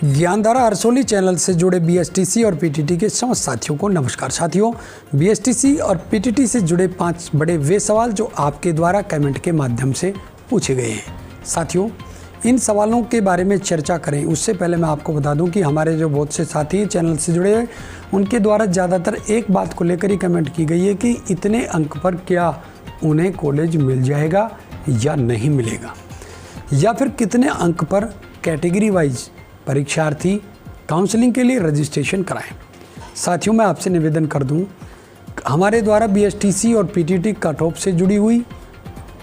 Gyandhara Harsoli channel से जुड़े BSTC और पीटीटी के समस्त साथियों को नमस्कार। साथियों, बीएसटीसी और पीटीटी से जुड़े 5 बड़े वे सवाल जो आपके द्वारा कमेंट के माध्यम से पूछे गए हैं। साथियों, इन सवालों के बारे में चर्चा करें उससे पहले मैं आपको बता दूं कि हमारे जो बहुत से साथी चैनल से जुड़े हैं उनके द्वारा ज़्यादातर एक बात को लेकर ही कमेंट की गई है कि इतने अंक पर क्या उन्हें कॉलेज मिल जाएगा या नहीं मिलेगा, या फिर कितने अंक पर कैटेगरी वाइज परीक्षार्थी काउंसलिंग के लिए रजिस्ट्रेशन कराएं। साथियों, मैं आपसे निवेदन कर दूं, हमारे द्वारा बीएसटीसी और पीटीटी कट ऑफ से जुड़ी हुई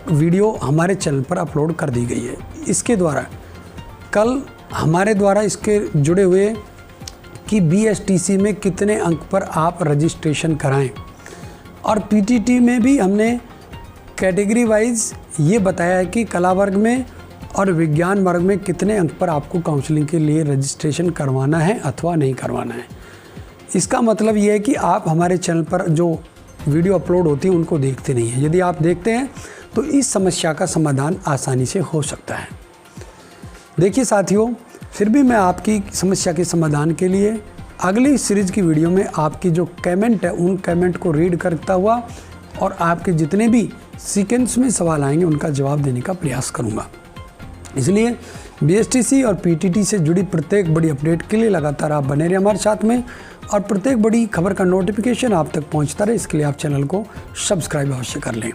वीडियो हमारे चैनल पर अपलोड कर दी गई है। इसके द्वारा कल हमारे द्वारा इसके जुड़े हुए कि बीएसटीसी में कितने अंक पर आप रजिस्ट्रेशन कराएं और पीटीटी में भी हमने कैटेगरी वाइज ये बताया है कि कला वर्ग में और विज्ञान वर्ग में कितने अंक पर आपको काउंसलिंग के लिए रजिस्ट्रेशन करवाना है अथवा नहीं करवाना है। इसका मतलब ये है कि आप हमारे चैनल पर जो वीडियो अपलोड होती है उनको देखते नहीं हैं। यदि आप देखते हैं तो इस समस्या का समाधान आसानी से हो सकता है। देखिए साथियों, फिर भी मैं आपकी समस्या के समाधान के लिए अगली सीरीज़ की वीडियो में आपकी जो कमेंट है उन कमेंट को रीड करता हुआ और आपके जितने भी सीक्वेंस में सवाल आएंगे उनका जवाब देने का प्रयास करूँगा। इसलिए बीएसटीसी और पीटीटी से जुड़ी प्रत्येक बड़ी अपडेट के लिए लगातार आप बने रहे हमारे साथ में और प्रत्येक बड़ी खबर का नोटिफिकेशन आप तक पहुंचता रहे, इसके लिए आप चैनल को सब्सक्राइब अवश्य कर लें।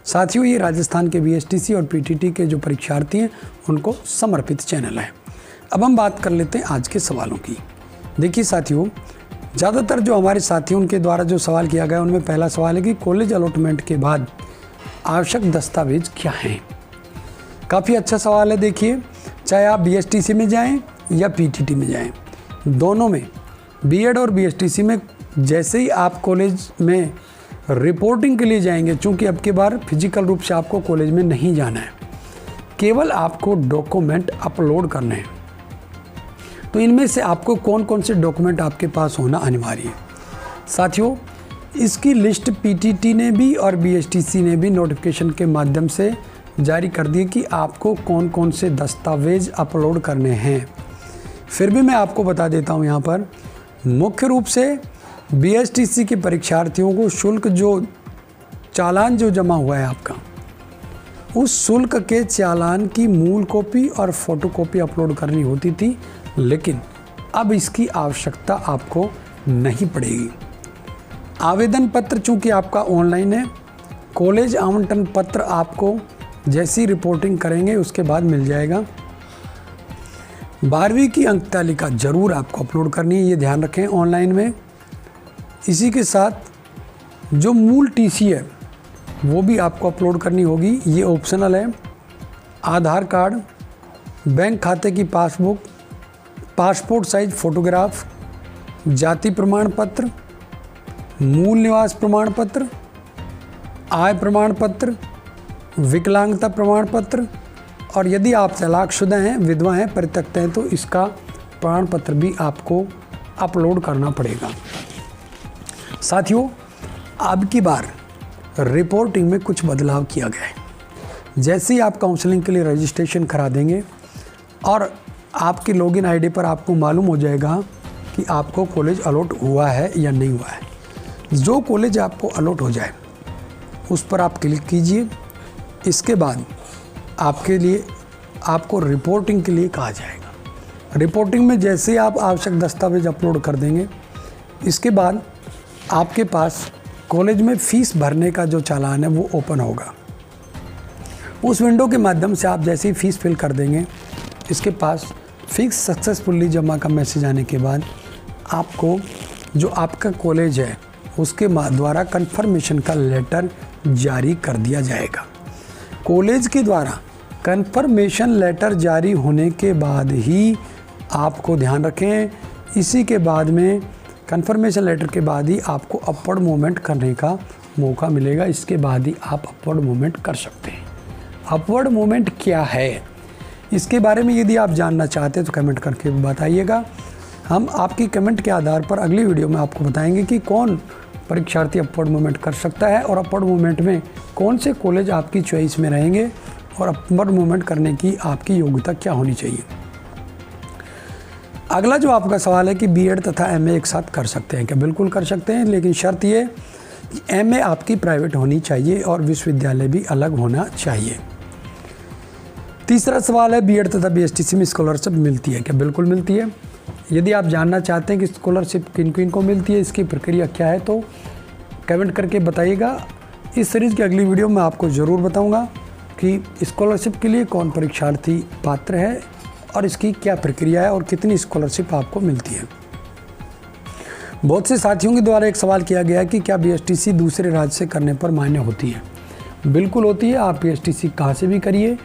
साथियों, ये राजस्थान के बीएसटीसी और पीटीटी के जो परीक्षार्थी हैं उनको समर्पित चैनल है। अब हम बात कर लेते हैं आज के सवालों की। देखिए साथियों, ज़्यादातर जो हमारे साथी उनके द्वारा जो सवाल किया गया उनमें पहला सवाल है कि कॉलेज अलॉटमेंट के बाद आवश्यक दस्तावेज क्या हैं। काफ़ी अच्छा सवाल है। देखिए, चाहे आप बीएसटीसी में जाएं या पीटीटी में जाएं, दोनों में बीएड और बीएसटीसी में जैसे ही आप कॉलेज में रिपोर्टिंग के लिए जाएंगे, चूँकि अब की बार फिजिकल रूप से आपको कॉलेज में नहीं जाना है, केवल आपको डॉक्यूमेंट अपलोड करने हैं। तो इनमें से आपको कौन कौन से डॉक्यूमेंट आपके पास होना अनिवार्य है। साथियों, इसकी लिस्ट पीटीटी ने भी और बीएसटीसी ने भी नोटिफिकेशन के माध्यम से जारी कर दी कि आपको कौन कौन से दस्तावेज अपलोड करने हैं। फिर भी मैं आपको बता देता हूं, यहाँ पर मुख्य रूप से बीएसटीसी के परीक्षार्थियों को शुल्क जो चालान जो जमा हुआ है आपका, उस शुल्क के चालान की मूल कॉपी और फोटोकॉपी अपलोड करनी होती थी, लेकिन अब इसकी आवश्यकता आपको नहीं पड़ेगी। आवेदन पत्र चूँकि आपका ऑनलाइन है, कॉलेज आवंटन पत्र आपको जैसी रिपोर्टिंग करेंगे उसके बाद मिल जाएगा। 12वीं की अंक तालिका जरूर आपको अपलोड करनी है, ये ध्यान रखें ऑनलाइन में। इसी के साथ जो मूल टीसी है वो भी आपको अपलोड करनी होगी, ये ऑप्शनल है। आधार कार्ड, बैंक खाते की पासबुक, पासपोर्ट साइज फोटोग्राफ, जाति प्रमाण पत्र, मूल निवास प्रमाण पत्र, आय प्रमाण पत्र, विकलांगता प्रमाण पत्र, और यदि आप तलाकशुदा हैं, विधवा हैं, परित्यक्त हैं तो इसका प्रमाण पत्र भी आपको अपलोड करना पड़ेगा। साथियों, अब की बार रिपोर्टिंग में कुछ बदलाव किया गया है। जैसे ही आप काउंसलिंग के लिए रजिस्ट्रेशन करा देंगे और आपकी लॉगिन आईडी पर आपको मालूम हो जाएगा कि आपको कॉलेज अलॉट हुआ है या नहीं हुआ है। जो कॉलेज आपको अलॉट हो जाए उस पर आप क्लिक कीजिए। इसके बाद आपके लिए आपको रिपोर्टिंग के लिए कहा जाएगा। रिपोर्टिंग में जैसे ही आप आवश्यक दस्तावेज अपलोड कर देंगे, इसके बाद आपके पास कॉलेज में फ़ीस भरने का जो चालान है वो ओपन होगा। उस विंडो के माध्यम से आप जैसे ही फ़ीस फिल कर देंगे, इसके पास फ़ीस सक्सेसफुली जमा का मैसेज आने के बाद आपको जो आपका कॉलेज है उसके द्वारा कंफर्मेशन का लेटर जारी कर दिया जाएगा। कॉलेज के द्वारा कंफर्मेशन लेटर जारी होने के बाद ही आपको ध्यान रखें, इसी के बाद में कंफर्मेशन लेटर के बाद ही आपको अपवर्ड मूवमेंट करने का मौका मिलेगा। इसके बाद ही आप अपवर्ड मूवमेंट कर सकते हैं। अपवर्ड मूवमेंट क्या है, इसके बारे में यदि आप जानना चाहते हैं तो कमेंट करके बताइएगा। हम आपकी कमेंट के आधार पर अगली वीडियो में आपको बताएंगे कि कौन परीक्षार्थी अपवर्ड मूवमेंट कर सकता है और अपवर्ड मूवमेंट में कौन से कॉलेज आपकी चॉइस में रहेंगे और अपवर्ड मूवमेंट करने की आपकी योग्यता क्या होनी चाहिए। अगला जो आपका सवाल है कि बीएड तथा एमए एक साथ कर सकते हैं क्या? बिल्कुल कर सकते हैं, लेकिन शर्त ये कि एमए आपकी प्राइवेट होनी चाहिए और विश्वविद्यालय भी अलग होना चाहिए। तीसरा सवाल है बीएड तथा बीएसटीसी में स्कॉलरशिप मिलती है क्या? बिल्कुल मिलती है। यदि आप जानना चाहते हैं कि स्कॉलरशिप किन किन को मिलती है, इसकी प्रक्रिया क्या है, तो कमेंट करके बताइएगा। इस सीरीज़ की अगली वीडियो में आपको ज़रूर बताऊंगा कि स्कॉलरशिप के लिए कौन परीक्षार्थी पात्र है और इसकी क्या प्रक्रिया है और कितनी स्कॉलरशिप आपको मिलती है। बहुत से साथियों के द्वारा एक सवाल किया गया कि क्या बीएसटीसी दूसरे राज्य से करने पर मान्य होती है? बिल्कुल होती है। आप बीएसटीसी कहाँ से भी करिए,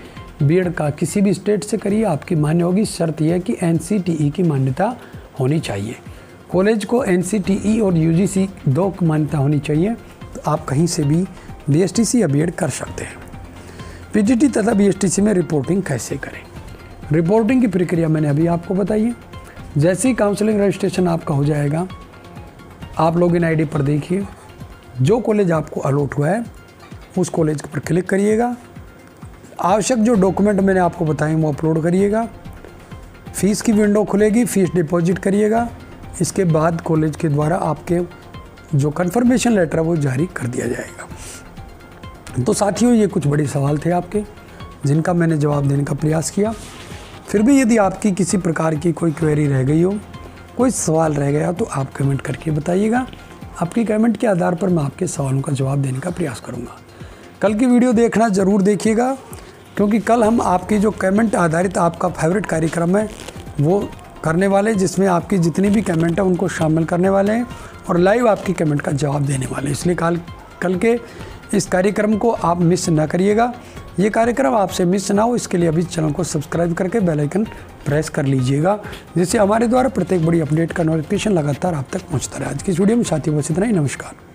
बीएड का किसी भी स्टेट से करिए, आपकी मान्य होगी। शर्त यह है कि एनसीटीई की मान्यता होनी चाहिए। कॉलेज को एनसीटीई और यूजीसी 2 की मान्यता होनी चाहिए, तो आप कहीं से भी बीएसटीसी या बीएड कर सकते हैं। पीटीटी तथा बीएसटीसी में रिपोर्टिंग कैसे करें? रिपोर्टिंग की प्रक्रिया मैंने अभी आपको बताई है। जैसे ही काउंसलिंग रजिस्ट्रेशन आपका हो जाएगा, आप लॉगिन आईडी पर देखिए, जो कॉलेज आपको अलॉट हुआ है उस कॉलेज पर क्लिक करिएगा। आवश्यक जो डॉक्यूमेंट मैंने आपको बताए वो अपलोड करिएगा। फ़ीस की विंडो खुलेगी, फ़ीस डिपॉजिट करिएगा। इसके बाद कॉलेज के द्वारा आपके जो कन्फर्मेशन लेटर है वो जारी कर दिया जाएगा। तो साथियों, ये कुछ बड़े सवाल थे आपके, जिनका मैंने जवाब देने का प्रयास किया। फिर भी यदि आपकी किसी प्रकार की कोई क्वेरी रह गई हो, कोई सवाल रह गया, तो आप कमेंट करके बताइएगा। आपकी कमेंट के आधार पर मैं आपके सवालों का जवाब देने का प्रयास करूँगा। कल की वीडियो देखना ज़रूर देखिएगा, क्योंकि कल हम आपकी जो कमेंट आधारित आपका फेवरेट कार्यक्रम है वो करने वाले, जिसमें आपकी जितनी भी कमेंट है उनको शामिल करने वाले हैं और लाइव आपकी कमेंट का जवाब देने वाले हैं। इसलिए कल के इस कार्यक्रम को आप मिस ना करिएगा। ये कार्यक्रम आपसे मिस ना हो, इसके लिए अभी चैनल को सब्सक्राइब करके बेल आइकन प्रेस कर लीजिएगा, जिससे हमारे द्वारा प्रत्येक बड़ी अपडेट का नोटिफिकेशन लगातार आप तक पहुँचता रहे। आज की इस वीडियो में साथियों बस इतना ही। नमस्कार।